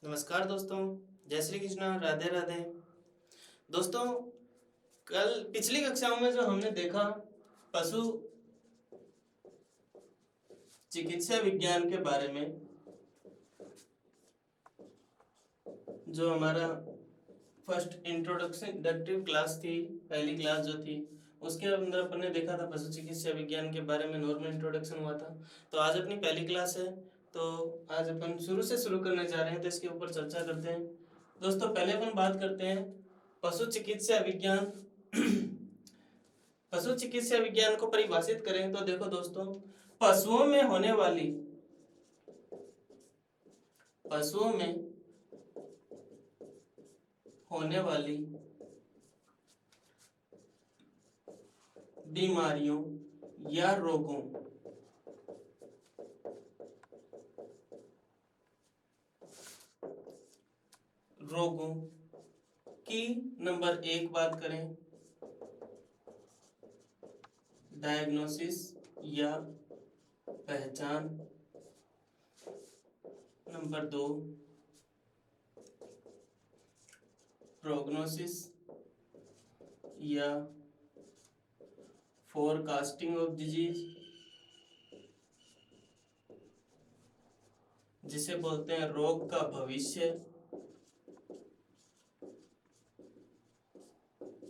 नमस्कार दोस्तों। जय श्री कृष्णा, राधे राधे। दोस्तों, कल पिछली कक्षाओं में जो हमने देखा पशु चिकित्सा विज्ञान के बारे में, जो हमारा फर्स्ट इंट्रोडक्टिव क्लास थी, पहली क्लास जो थी, उसके अंदर अपन ने देखा था पशु चिकित्सा विज्ञान के बारे में नॉर्मल इंट्रोडक्शन हुआ था। तो आज अपनी पहली क्लास है, तो आज अपन शुरू करने जा रहे हैं, तो इसके ऊपर चर्चा करते हैं। दोस्तों, पहले अपन बात करते हैं पशु चिकित्सा विज्ञान। पशु चिकित्सा विज्ञान को परिभाषित करें तो देखो दोस्तों, पशुओं में होने वाली बीमारियों या रोगों की नंबर 1 बात करें, डायग्नोसिस या पहचान। नंबर 2, प्रोग्नोसिस या फोरकास्टिंग ऑफ डिजीज, जिसे बोलते हैं रोग का भविष्य।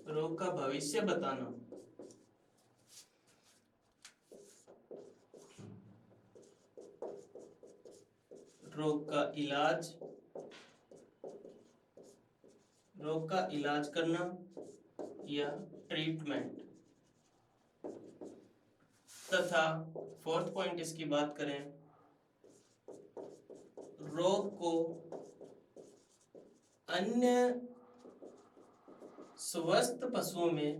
रोग का भविष्य बताना। रोग का इलाज करना या ट्रीटमेंट। तथा 4th पॉइंट इसकी बात करें, रोग को अन्य स्वस्थ पशुओं में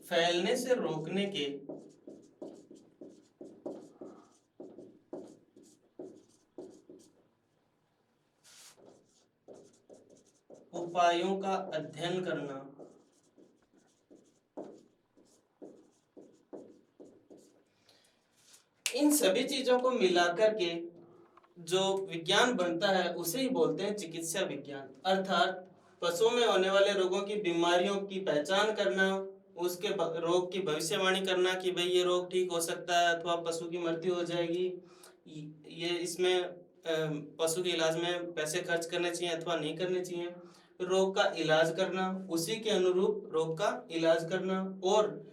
फैलने से रोकने के उपायों का अध्ययन करना। इन सभी चीजों को मिलाकर के जो विज्ञान बनता है उसे ही बोलते हैं चिकित्सा विज्ञान। अर्थात पशुओं में होने वाले रोगों की, बीमारियों की पहचान करना, उसके रोग की भविष्यवाणी करना कि भाई ये रोग ठीक हो सकता है अथवा पशु की मृत्यु हो जाएगी, ये इसमें पशु के इलाज में पैसे खर्च करने चाहिए अथवा नहीं करने चाहिए। रोग का इलाज करना, उसी के अनुरूप रोग का इलाज करना, और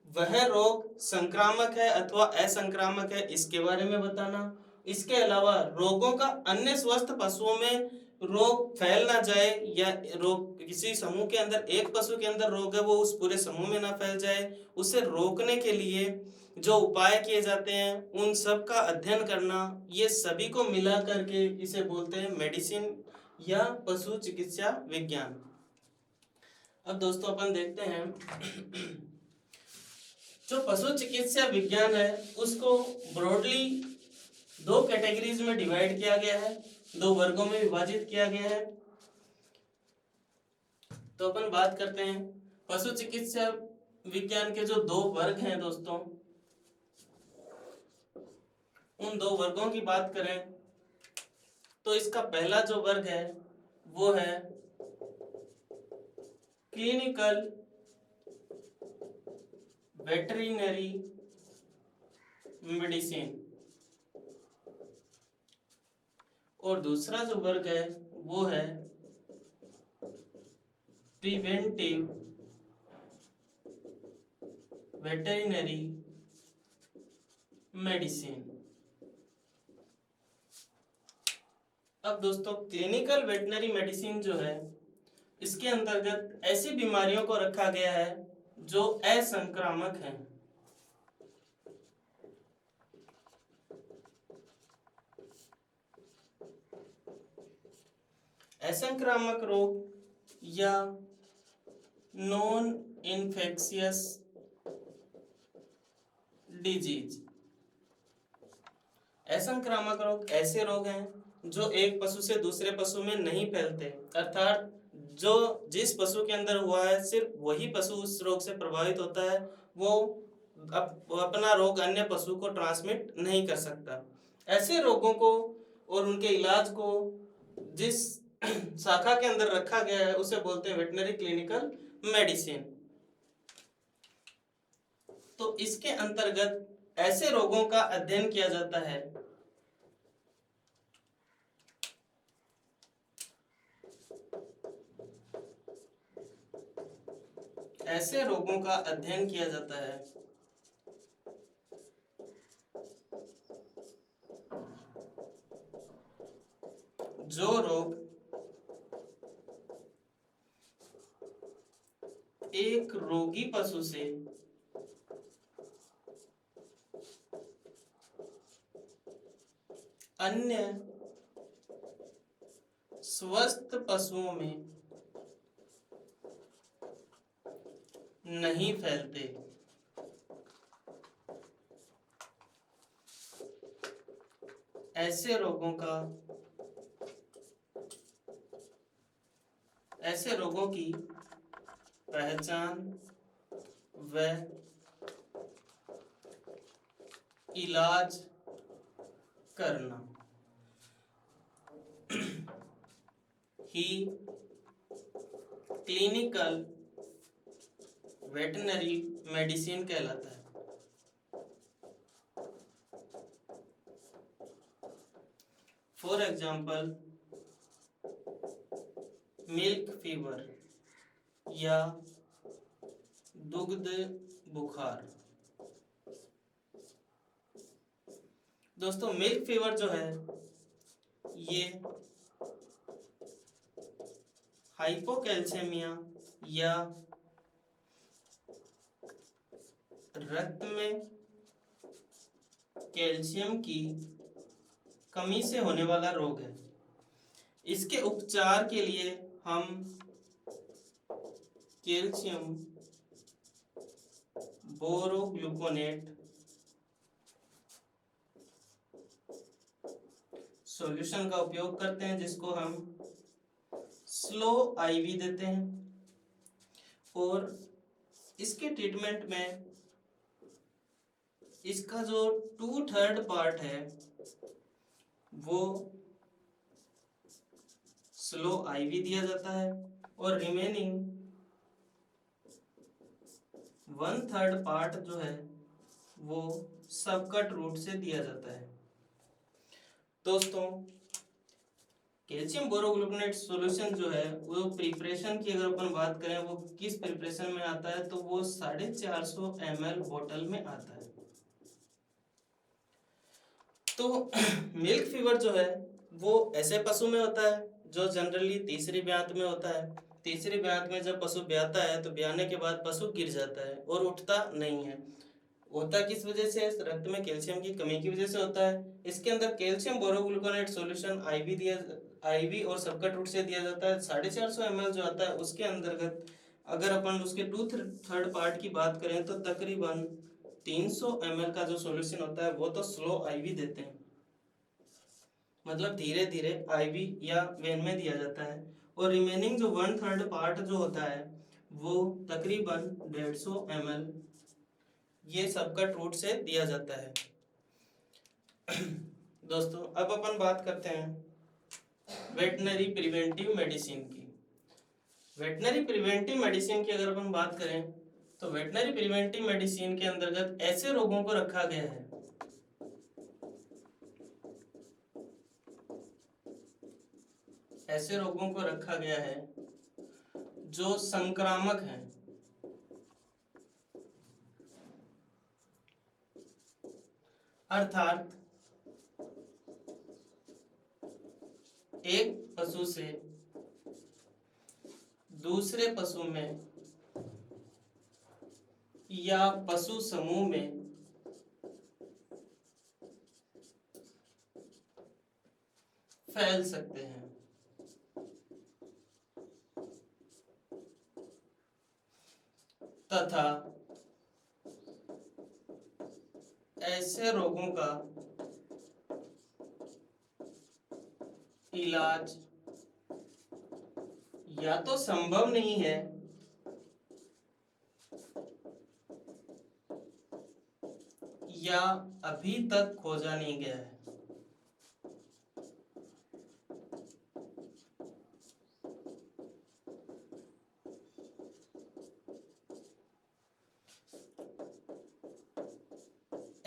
वह रोग संक्रामक है अथवा असंक्रामक है इसके बारे में बताना। इसके अलावा रोगों का अन्य स्वस्थ पशुओं में रोग फैल ना जाए, या रोग किसी समूह के अंदर, एक पशु के अंदर रोग है वो उस पूरे समूह में ना फैल जाए, उसे रोकने के लिए जो उपाय किए जाते हैं उन सब का अध्ययन करना। ये सभी को मिला करके इसे बोलते हैं मेडिसिन या पशु चिकित्सा विज्ञान। अब दोस्तों अपन देखते हैं जो पशु चिकित्सा विज्ञान है उसको ब्रॉडली 2 कैटेगरीज में डिवाइड किया गया है, 2 वर्गों में विभाजित किया गया है। तो अपन बात करते हैं पशु चिकित्सा विज्ञान के जो 2 वर्ग हैं दोस्तों, उन 2 वर्गों की बात करें तो इसका पहला जो वर्ग है वो है क्लिनिकल वेटरिनरी मेडिसिन, और दूसरा जो वर्ग है वो है प्रिवेंटिव वेटरिनरी मेडिसिन। अब दोस्तों, क्लिनिकल वेटरिनरी मेडिसिन जो है इसके अंतर्गत ऐसी बीमारियों को रखा गया है जो असंक्रामक हैं। असंक्रामक रोग या नॉन इन्फेक्शियस डिजीज। असंक्रामक रोग ऐसे रोग हैं जो एक पशु से दूसरे पशु में नहीं फैलते, अर्थात जो जिस पशु के अंदर हुआ है सिर्फ वही पशु उस रोग से प्रभावित होता है, वो अपना रोग अन्य पशु को ट्रांसमिट नहीं कर सकता। ऐसे रोगों को और उनके इलाज को जिस शाखा के अंदर रखा गया है उसे बोलते हैं वेटनरी क्लिनिकल मेडिसिन। तो इसके अंतर्गत ऐसे रोगों का अध्ययन किया जाता है ऐसे रोगों का अध्ययन किया जाता है जो रोग एक रोगी पशु से अन्य स्वस्थ पशुओं में नहीं फैलते। ऐसे रोगों की पहचान व इलाज करना ही क्लिनिकल वेटनरी मेडिसिन कहलाता है। फॉर एग्जाम्पल मिल्क फीवर या दुग्ध बुखार। दोस्तों मिल्क फीवर जो है ये हाइपोकैल्सीमिया या रक्त में कैल्शियम की कमी से होने वाला रोग है। इसके उपचार के लिए हम कैल्शियम बोरोग्लूकोनेट सॉल्यूशन का उपयोग करते हैं जिसको हम स्लो आईवी देते हैं। और इसके ट्रीटमेंट में इसका जो 2/3 पार्ट है वो स्लो आईवी दिया जाता है और रिमेनिंग 1/3 पार्ट जो है वो सबकट रूट से दिया जाता है। दोस्तों कैल्शियम बोरोग्लूकोनेट सॉल्यूशन जो है वो प्रिपरेशन की अगर अपन बात करें वो किस प्रिपरेशन में आता है तो वो 450 ml बोतल में आता है। तो मिल्क फीवर जो है वो ऐसे पशु में होता है जो जनरली तीसरी ब्यात में होता है। तीसरी ब्यात में जब पशु ब्याता है तो ब्याने के बाद पशु गिर जाता है और उठता नहीं है। होता किस वजह से? रक्त में कैल्शियम की कमी की वजह से होता है। इसके अंदर कैल्शियम बोरोग्लूकोनेट सॉल्यूशन आईवी और सबकट रूट से दिया जाता है। 450 ml जो आता है उसके अंतर्गत अगर अपन उसके 2/3 पार्ट की बात करें तो तकरीबन 300 ml का जो सॉल्यूशन होता है वो तो स्लो आईवी देते हैं, मतलब धीरे धीरे आईवी या वेन में दिया जाता है। और रिमेनिंग जो 1/3 पार्ट जो होता है वो तकरीबन 150 ml ये सबकट रूट से दिया जाता है। दोस्तों अब अपन बात करते हैं वेटनरी प्रिवेंटिव मेडिसिन की। वेटनरी प्रिवेंटिव मेडिसिन की अगर अपन बात करें तो वेटनरी प्रिवेंटिव मेडिसिन के अंतर्गत ऐसे रोगों को रखा गया है जो संक्रामक हैं। अर्थात एक पशु से दूसरे पशु में या पशु समूह में फैल सकते हैं। तथा ऐसे रोगों का इलाज या तो संभव नहीं है या अभी तक खोजा नहीं गया है।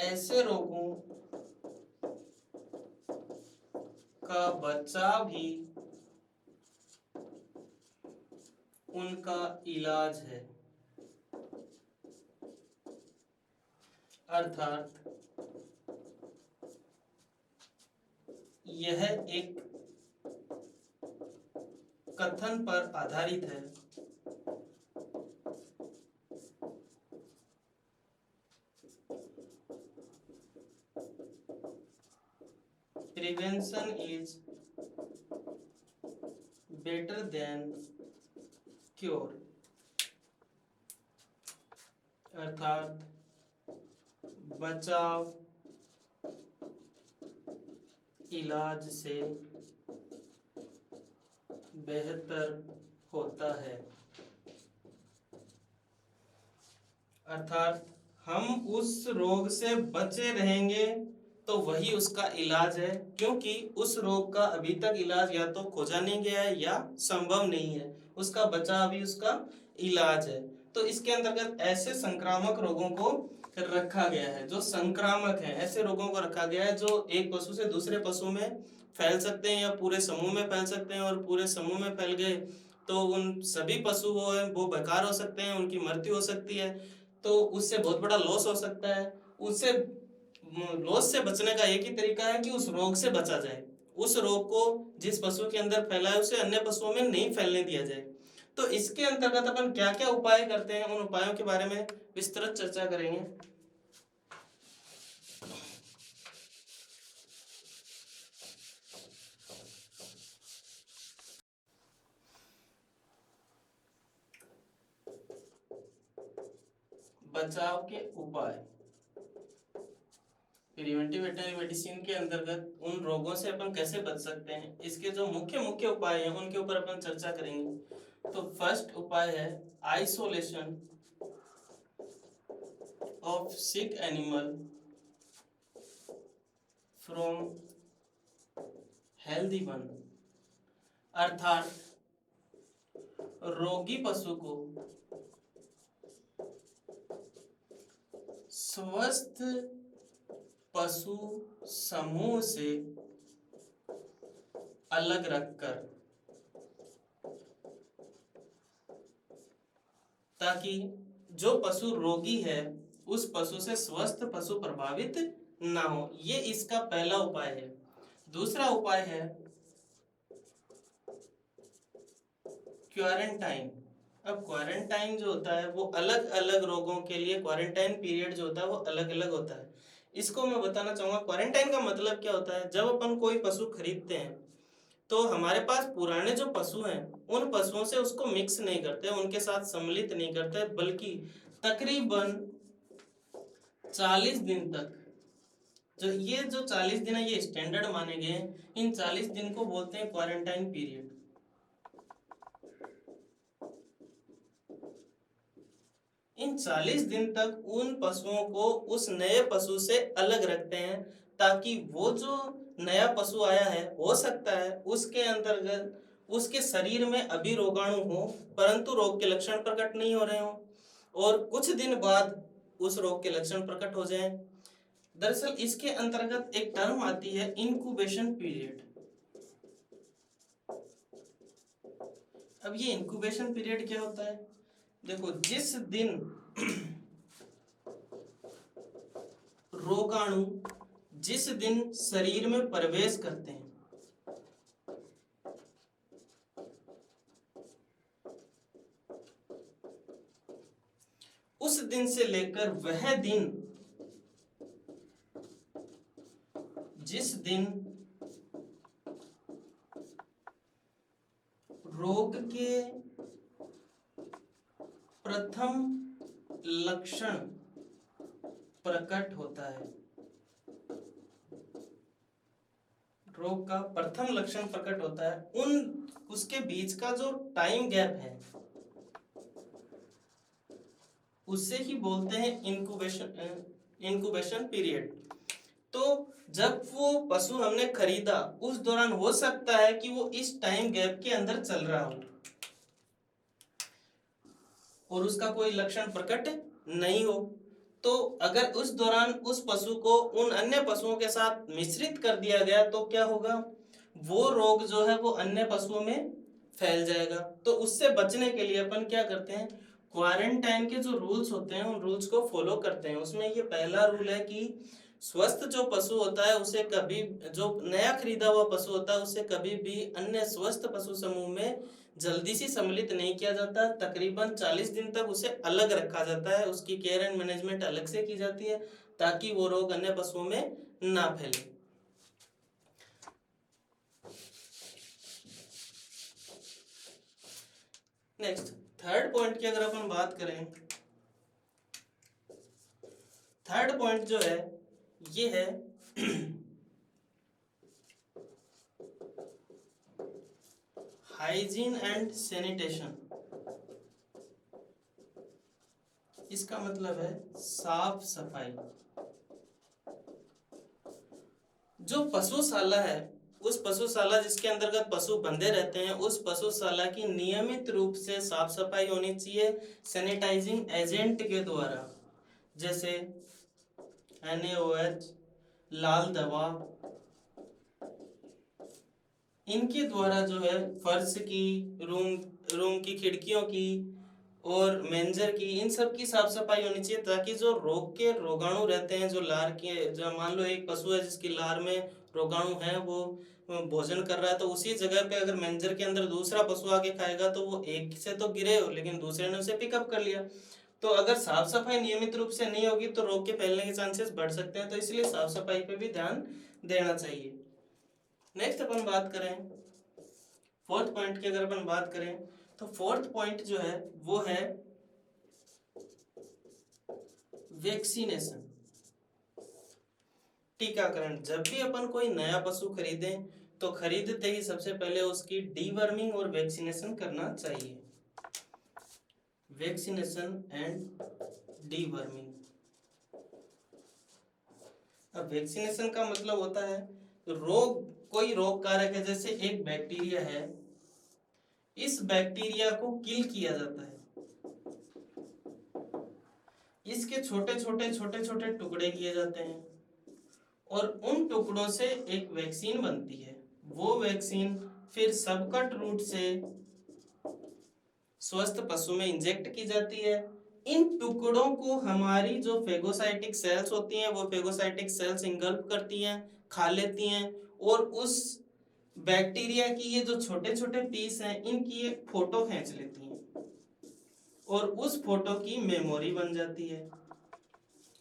ऐसे रोगों का बचाव ही उनका इलाज है। अर्थात यह एक कथन पर आधारित है prevention is better than cure. अर्थात बचाव इलाज से बेहतर होता है। अर्थात हम उस रोग से बचे रहेंगे तो वही उसका इलाज है, क्योंकि उस रोग का अभी तक इलाज या तो खोजा नहीं गया है या संभव नहीं है, उसका बचाव ही उसका इलाज है। तो इसके अंतर्गत ऐसे संक्रामक रोगों को रखा गया है, जो संक्रामक है, ऐसे रोगों को रखा गया है जो एक पशु से दूसरे पशु में फैल सकते हैं या पूरे समूह में फैल सकते हैं, और पूरे समूह में फैल गए तो उन सभी पशु वो बेकार हो सकते हैं, उनकी मृत्यु हो सकती है, तो उससे बहुत बड़ा लॉस हो सकता है। उससे लॉस से बचने का एक ही तरीका है कि उस रोग से बचा जाए, उस रोग को जिस पशु के अंदर फैला है उसे अन्य पशुओं में नहीं फैलने दिया जाए। तो इसके अंतर्गत अपन क्या क्या उपाय करते हैं, उन उपायों के बारे में विस्तृत चर्चा करेंगे। बचाव के उपाय, प्रिवेंटिव वेटरनरी मेडिसिन के अंतर्गत उन रोगों से अपन कैसे बच सकते हैं, इसके जो मुख्य मुख्य उपाय हैं उनके ऊपर अपन चर्चा करेंगे। तो फर्स्ट उपाय है isolation of sick animal from healthy one. अर्थात रोगी पशु को स्वस्थ पशु समूह से अलग रखकर, ताकि जो पशु रोगी है उस पशु से स्वस्थ पशु प्रभावित ना हो, ये इसका पहला उपाय है। दूसरा उपाय है क्वारंटाइन। अब क्वारंटाइन जो होता है वो अलग अलग रोगों के लिए क्वारंटाइन पीरियड जो होता है वो अलग अलग होता है। इसको मैं बताना चाहूंगा, क्वारंटाइन का मतलब क्या होता है। जब अपन कोई पशु खरीदते हैं तो हमारे पास पुराने जो पशु हैं उन पशुओं से उसको मिक्स नहीं करते, उनके साथ सम्मिलित नहीं करते, बल्कि तकरीबन 40 दिन तक, जो 40 दिन है ये स्टैंडर्ड माने गए हैं, इन 40 दिन को बोलते हैं क्वारंटाइन पीरियड। इन 40 दिन तक उन पशुओं को उस नए पशु से अलग रखते हैं, ताकि वो जो नया पशु आया है हो सकता है उसके अंतर्गत उसके शरीर में अभी रोगाणु हो परंतु रोग के लक्षण प्रकट नहीं हो रहे हो, और कुछ दिन बाद उस रोग के लक्षण प्रकट हो जाएं। दरअसल इसके अंतर्गत एक टर्म आती है इंक्यूबेशन पीरियड। अब ये इंक्यूबेशन पीरियड क्या होता है, देखो जिस दिन रोगाणु जिस दिन शरीर में प्रवेश करते हैं उस दिन से लेकर वह दिन जिस दिन रोग के प्रथम लक्षण प्रकट होता है, रोग का प्रथम लक्षण प्रकट होता है, उसके बीच का जो टाइम गैप है उसे ही बोलते हैं इंक्यूबेशन इंक्यूबेशन पीरियड। तो जब वो पशु हमने खरीदा उस दौरान हो सकता है कि वो इस टाइम गैप के अंदर चल रहा हो और उसका कोई लक्षण प्रकट नहीं हो। तो अगर उस दौरान उस पशु को उन अन्य पशुओं के साथ मिश्रित कर दिया गया तो क्या होगा, वो रोग जो है वो अन्य पशुओं में फैल जाएगा। तो उससे बचने के लिए अपन क्या करते हैं, क्वारंटाइन के जो रूल्स होते हैं उन रूल्स को फॉलो करते हैं। उसमें ये पहला रूल है कि स्वस्थ जो पशु होता है उसे कभी, जो नया खरीदा हुआ पशु होता है उसे कभी भी अन्य स्वस्थ पशु समूह में जल्दी से सम्मिलित नहीं किया जाता। तकरीबन 40 दिन तक उसे अलग रखा जाता है, उसकी केयर एंड मैनेजमेंट अलग से की जाती है ताकि वो रोग अन्य पशुओं में ना फैले। नेक्स्ट थर्ड पॉइंट की अगर अपन बात करें, थर्ड पॉइंट जो है ये है हाइजीन एंड सैनिटेशन। इसका मतलब है साफ सफाई। जो पशुशाला है, उस पशुशाला जिसके अंतर्गत पशु बंधे रहते हैं उस पशुशाला की नियमित रूप से साफ सफाई होनी चाहिए सैनिटाइजिंग एजेंट के द्वारा, जैसे NaOH, लाल दवा, इनके द्वारा जो है फर्श की, रूम की खिड़कियों की और मेंजर की, इन सब की साफ सफाई होनी चाहिए ताकि जो रोग के रोगाणु रहते हैं, जो लार के, जो मान लो एक पशु है जिसकी लार में रोगाणु है, वो भोजन कर रहा है तो उसी जगह पे अगर मेंजर के अंदर दूसरा पशु आके खाएगा तो वो एक से तो गिरे लेकिन दूसरे ने उसे पिकअप कर लिया। तो अगर साफ सफाई नियमित रूप से नहीं होगी तो रोग के फैलने के चांसेस बढ़ सकते हैं, तो इसलिए साफ सफाई पे भी ध्यान देना चाहिए। नेक्स्ट अपन बात करें फोर्थ पॉइंट की, अगर अपन बात करें तो फोर्थ पॉइंट जो है वो है वैक्सीनेशन, टीकाकरण। जब भी अपन कोई नया पशु खरीदें तो खरीदते ही सबसे पहले उसकी डीवर्मिंग और वैक्सीनेशन करना चाहिए। Vaccination and deworming. अब वैक्सीनेशन का मतलब होता है रोग, कोई रोग कारक है, जैसे एक बैक्टीरिया है, इस बैक्टीरिया को किल किया जाता है, इसके छोटे छोटे टुकड़े किए जाते हैं और उन टुकड़ों से एक वैक्सीन बनती है। वो वैक्सीन फिर सबकट रूट से स्वस्थ पशु में इंजेक्ट की जाती है। इन टुकड़ों को हमारी जो फेगोसाइटिक सेल्स होती हैं वो फेगोसाइटिक सेल्स इंगल्फ करती हैं, खा लेती हैं और उस बैक्टीरिया की ये जो छोटे छोटे पीस हैं इनकी एक फोटो खींच लेती हैं और उस फोटो की मेमोरी बन जाती है।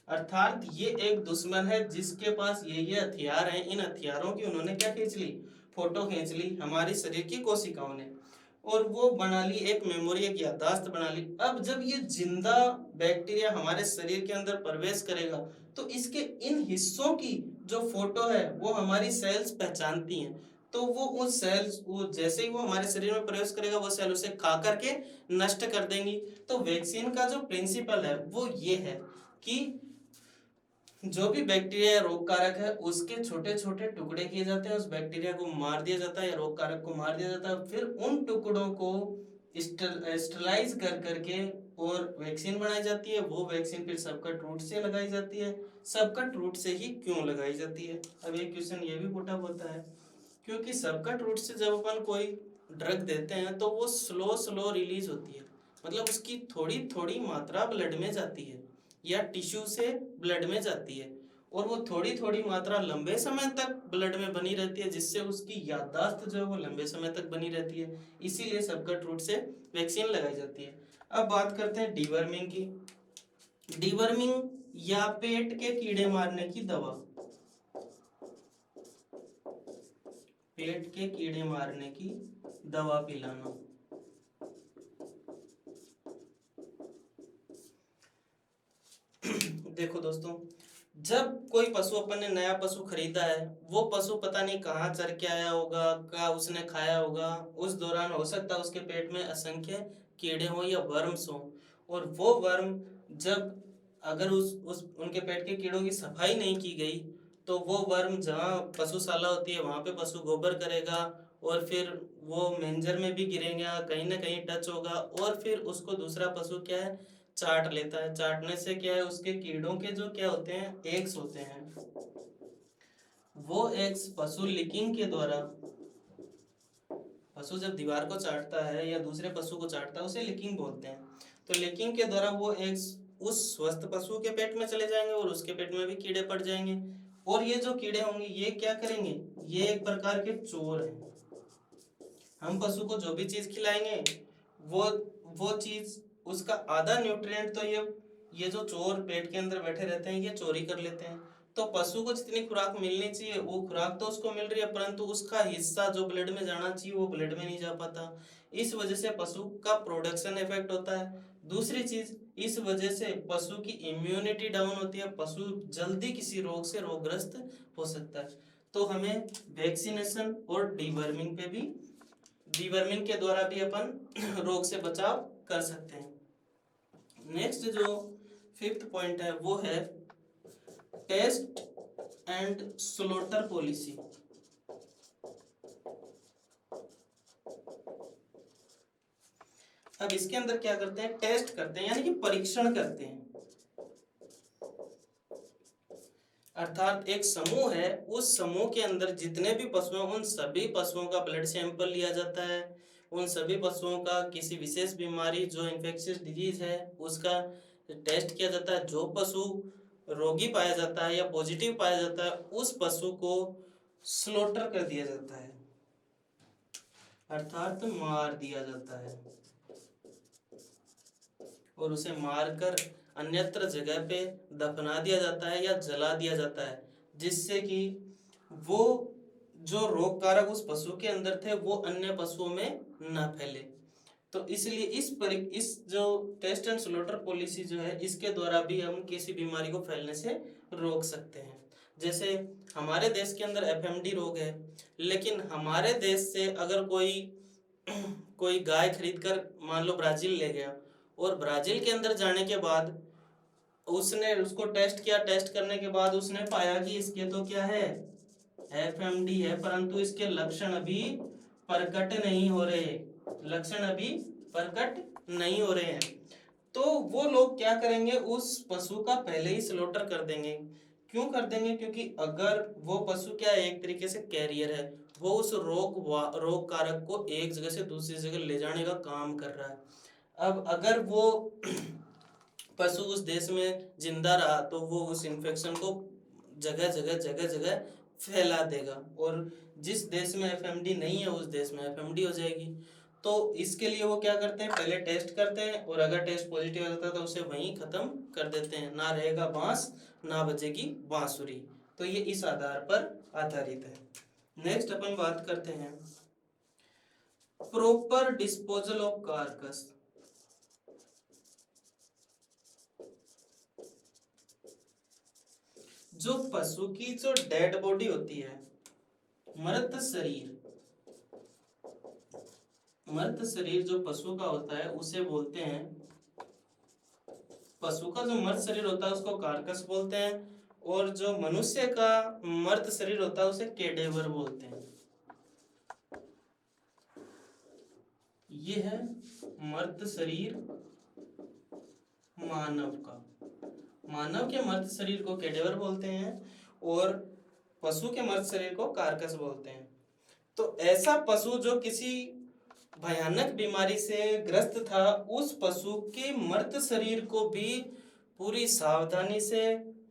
अर्थात ये एक दुश्मन है जिसके पास ये हथियार हैं, इन हथियारों की उन्होंने क्या खींच ली, फोटो खींच ली हमारी शरीर की कोशिकाओं ने, और वो बना ली एक मेमोरी, एक याददाश्त बना ली। अब जब ये जिंदा बैक्टीरिया हमारे शरीर के अंदर प्रवेश करेगा तो इसके इन हिस्सों की जो फोटो है वो हमारी सेल्स पहचानती हैं, तो वो उस सेल्स, वो जैसे ही वो हमारे शरीर में प्रवेश करेगा वो सेल उसे खा करके नष्ट कर देंगी। तो वैक्सीन का जो प्रिंसिपल है वो ये है कि जो भी बैक्टीरिया या रोग कारक है उसके छोटे छोटे टुकड़े किए जाते हैं, उस बैक्टीरिया को मार दिया जाता है या रोग कारक को मार दिया जाता है, फिर उन टुकड़ों को स्टरलाइज कर करके और वैक्सीन बनाई जाती है। वो वैक्सीन फिर सबकट रूट से लगाई जाती है। सबकट रूट से ही क्यों लगाई जाती है, अब एक क्वेश्चन ये भी पुटअप होता है, क्योंकि सबकट रूट से जब अपन कोई ड्रग देते हैं तो वो स्लो रिलीज होती है, मतलब उसकी थोड़ी थोड़ी मात्रा ब्लड में जाती है या टिश्यू से ब्लड में जाती है और वो थोड़ी थोड़ी मात्रा लंबे समय तक ब्लड में बनी रहती है, जिससे उसकी याददाश्त जो है वो लंबे समय तक बनी रहती है, इसीलिए सबकट रूट से वैक्सीन लगाई जाती है। अब बात करते हैं डीवर्मिंग की। डीवर्मिंग या पेट के कीड़े मारने की दवा, पेट के कीड़े मारने की दवा पिलाना। देखो दोस्तों, जब कोई पशु, अपन ने नया पशु खरीदा है, वो पशु पता नहीं कहाँ चर के आया होगा, क्या उसने खाया होगा, उस दौरान हो सकता है उसके पेट में असंख्य कीड़े हो या वर्म्स हो, और वो वर्म जब अगर उस उनके पेट के कीड़ों की सफाई नहीं की गई तो वो वर्म जहाँ पशुशाला होती है वहाँ पे पशु गोबर करेगा और फिर वो मेंजर में भी गिरेगा, कहीं ना कहीं टच होगा और फिर उसको दूसरा पशु क्या है चाट लेता है। चाटने से क्या है उसके कीड़ों के जो क्या होते हैं एग्स होते हैं, वो एग्स पशु लिकिंग के द्वारा, पशु जब दीवार को चाटता है या दूसरे पशु को चाटता है उसे लिकिंग बोलते हैं। तो लिकिंग के द्वारा वो एग्स उस स्वस्थ पशु के पेट में चले जाएंगे और उसके पेट में भी कीड़े पड़ जाएंगे। और ये जो कीड़े होंगे ये क्या करेंगे, ये एक प्रकार के चोर हैं। हम पशु को जो भी चीज खिलाएंगे वो वो चीज उसका आधा न्यूट्रिएंट तो ये जो चोर पेट के अंदर बैठे रहते हैं ये चोरी कर लेते हैं। तो पशु को जितनी खुराक मिलनी चाहिए वो खुराक तो उसको मिल रही है, परंतु उसका हिस्सा जो ब्लड में जाना चाहिए वो ब्लड में नहीं जा पाता। इस वजह से पशु का प्रोडक्शन इफेक्ट होता है। दूसरी चीज, इस वजह से पशु की इम्यूनिटी डाउन होती है, पशु जल्दी किसी रोग से रोगग्रस्त हो सकता है। तो हमें वैक्सीनेशन और डीवर्मिंग पे भी, डीवर्मिंग के द्वारा भी अपन रोग से बचाव कर सकते हैं। नेक्स्ट जो 5th पॉइंट है वो है टेस्ट एंड स्लॉटर पॉलिसी। अब इसके अंदर क्या करते हैं, टेस्ट करते हैं यानी कि परीक्षण करते हैं। अर्थात एक समूह है, उस समूह के अंदर जितने भी पशु हैं उन सभी पशुओं का ब्लड सैंपल लिया जाता है। उन सभी पशुओं का किसी विशेष बीमारी जो इन्फेक्शियस डिजीज है उसका टेस्ट किया जाता है। जो पशु रोगी पाया जाता है या पॉजिटिव पाया जाता है उस पशु को स्लॉटर कर दिया जाता है, अर्थात मार दिया जाता है और उसे मारकर अन्यत्र जगह पे दफना दिया जाता है या जला दिया जाता है, जिससे कि वो जो रोग कारक उस पशु के अंदर थे वो अन्य पशुओं में न फैले। तो इसलिए इस जो टेस्ट एंड स्लॉटर पॉलिसी जो है इसके द्वारा भी हम किसी बीमारी को फैलने से रोक सकते हैं। जैसे हमारे देश के अंदर एफएमडी रोग है, लेकिन हमारे देश से अगर कोई गाय खरीद कर मान लो ब्राजील ले गया और ब्राजील के अंदर जाने के बाद उसने उसको टेस्ट किया, टेस्ट करने के बाद उसने पाया कि इसके तो क्या है एफएमडी है, परंतु इसके लक्षण अभी प्रकट नहीं हो रहे, लक्षण अभी प्रकट नहीं हो रहे हैं। तो वो लोग क्या करेंगे, उस पशु का पहले ही स्लॉटर कर देंगे। क्यों कर देंगे, क्योंकि अगर वो पशु क्या है एक तरीके से कैरियर है, वो उस रोग कारक को एक जगह से दूसरी जगह ले जाने का काम कर रहा है। अब अगर वो पशु उस देश में जिंदा रहा तो वो उस इन्फेक्शन को जगह जगह फैला देगा और जिस देश में एफएमडी नहीं है उस देश में एफएमडी हो जाएगी। तो इसके लिए वो क्या करते हैं, पहले टेस्ट करते हैं और अगर टेस्ट पॉजिटिव आ जाता है तो उसे वहीं खत्म कर देते हैं, ना रहेगा बांस ना बजेगी बांसुरी। तो ये इस आधार पर आधारित है। नेक्स्ट अपन बात करते हैं प्रॉपर डिस्पोजल ऑफ कार्कस। जो पशु की जो डेड बॉडी होती है, मृत शरीर जो पशु का होता है उसे बोलते हैं, पशु का जो मृत शरीर होता है उसको कार्कस बोलते हैं और जो मनुष्य का मृत शरीर होता है उसे कैडेवर बोलते हैं। ये है मृत शरीर मानव का, मानव के मृत शरीर को कैडेवर बोलते हैं और पशु के मृत शरीर को कार्कस बोलते हैं। तो ऐसा पशु जो किसी भयानक बीमारी से ग्रस्त था उस पशु के मृत शरीर को भी पूरी सावधानी से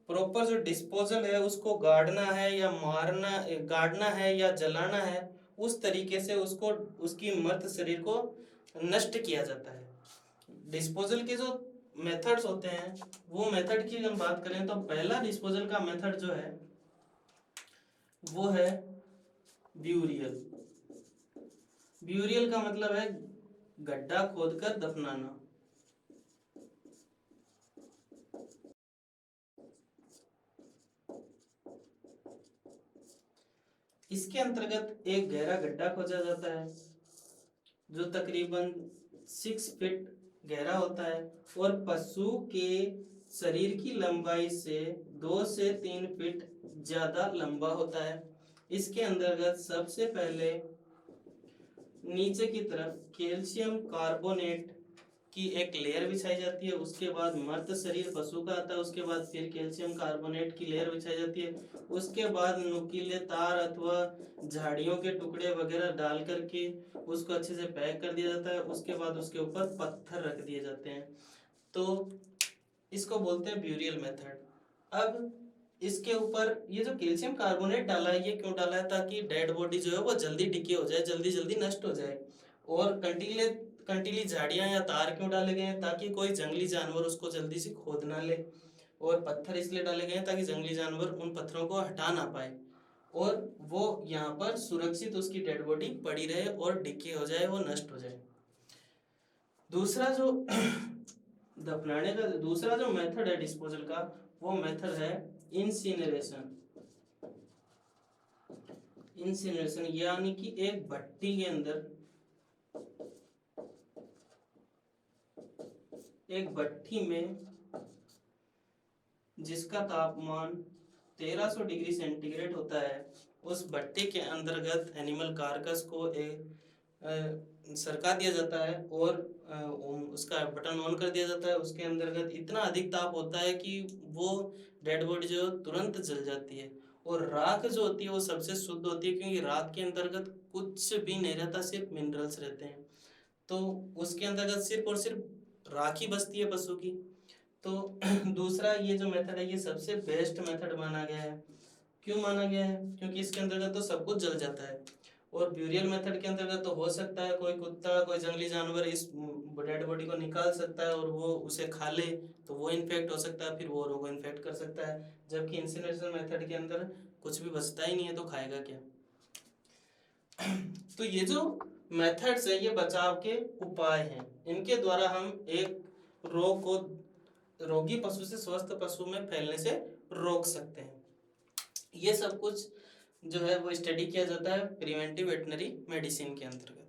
प्रॉपर जो डिस्पोजल है उसको गाड़ना है या गाड़ना है या जलाना है, उस तरीके से उसको उसकी मृत शरीर को नष्ट किया जाता है। डिस्पोजल के जो मेथड्स होते हैं वो मेथड की हम बात करें तो पहला डिस्पोजल का मेथड जो है वो है ब्यूरियल। ब्यूरियल का मतलब है गड्ढा खोदकर दफनाना। इसके अंतर्गत एक गहरा गड्ढा खोदा जाता है जो तकरीबन 6 फीट गहरा होता है और पशु के शरीर की लंबाई से 2 से 3 फीट ज्यादा लंबा होता है। इसके अंतर्गत सबसे पहले नीचे की तरफ कैल्शियम कार्बोनेट की एक लेयर बिछाई जाती है, उसके बाद मर्द शरीर पशु का आता है, उसके बाद फिर कैल्शियम कार्बोनेट की लेयर बिछाई जाती है, उसके बाद नुकीले तार अथवा झाड़ियों के टुकड़े वगैरह डाल करके उसको अच्छे से पैक कर दिया जाता है। उसके बाद उसके ऊपर पत्थर रख दिए जाते हैं। तो इसको बोलते हैं ब्यूरियल मेथड। अब इसके ऊपर ये जो कैल्शियम कार्बोनेट डाला है, ये क्यों डाला है? ताकि डेड बॉडी जो है वो जल्दी डिके हो जाए, जल्दी जल्दी नष्ट हो जाए। और कंटीली झाड़ियां या तार क्यों डाले गए हैं? ताकि कोई जंगली जानवर उसको जल्दी से खोद ना ले। और पत्थर इसलिए डाले गए हैं ताकि जंगली जानवर उन पत्थरों को हटा ना पाए और वो यहाँ पर सुरक्षित उसकी डेड बॉडी पड़ी रहे और डिके हो जाए, वो नष्ट हो जाए। दूसरा जो दफनाने का दूसरा जो मेथड है डिस्पोजल का, वो मेथड है इंसिनरेशन। इंसिनरेशन यानी कि एक भट्टी के अंदर, एक भट्टी में जिसका तापमान 1300 डिग्री सेंटीग्रेड होता है, उस भट्टी के अंतर्गत एनिमल कार्कस को सरका दिया जाता है और उसका बटन ऑन कर दिया जाता है। उसके अंतर्गत इतना अधिक ताप होता है कि वो डेड बॉडी जो तुरंत जल जाती है। और राख जो होती है वो सबसे शुद्ध होती है, क्योंकि राख के अंतर्गत कुछ भी नहीं रहता, सिर्फ मिनरल्स रहते हैं। तो उसके अंतर्गत सिर्फ और सिर्फ राख ही बचती है पशु की। तो दूसरा ये जो मेथड है, ये सबसे बेस्ट मेथड माना गया है। क्यों माना गया है? क्योंकि इसके अंतर्गत तो सब कुछ जल जाता है। और ब्यूरियल मेथड के अंतर्गत तो हो सकता है कोई कुत्ता, कोई जंगली जानवर इस डेड बॉडी को निकाल सकता है और वो उसे खा ले, तो वो इन्फेक्ट हो सकता है, फिर वो औरों को इन्फेक्ट कर सकता है। जबकि इंसिनरेशन मेथड के अंदर कुछ भी बचता ही नहीं है, तो खाएगा क्या? तो ये जो मेथड्स है, ये बचाव के उपाय हैं। इनके द्वारा हम एक रोग को रोगी पशु से स्वस्थ पशु में फैलने से रोक सकते हैं। ये सब कुछ जो है वो स्टडी किया जाता है प्रिवेंटिव वेटनरी मेडिसिन के अंतर्गत।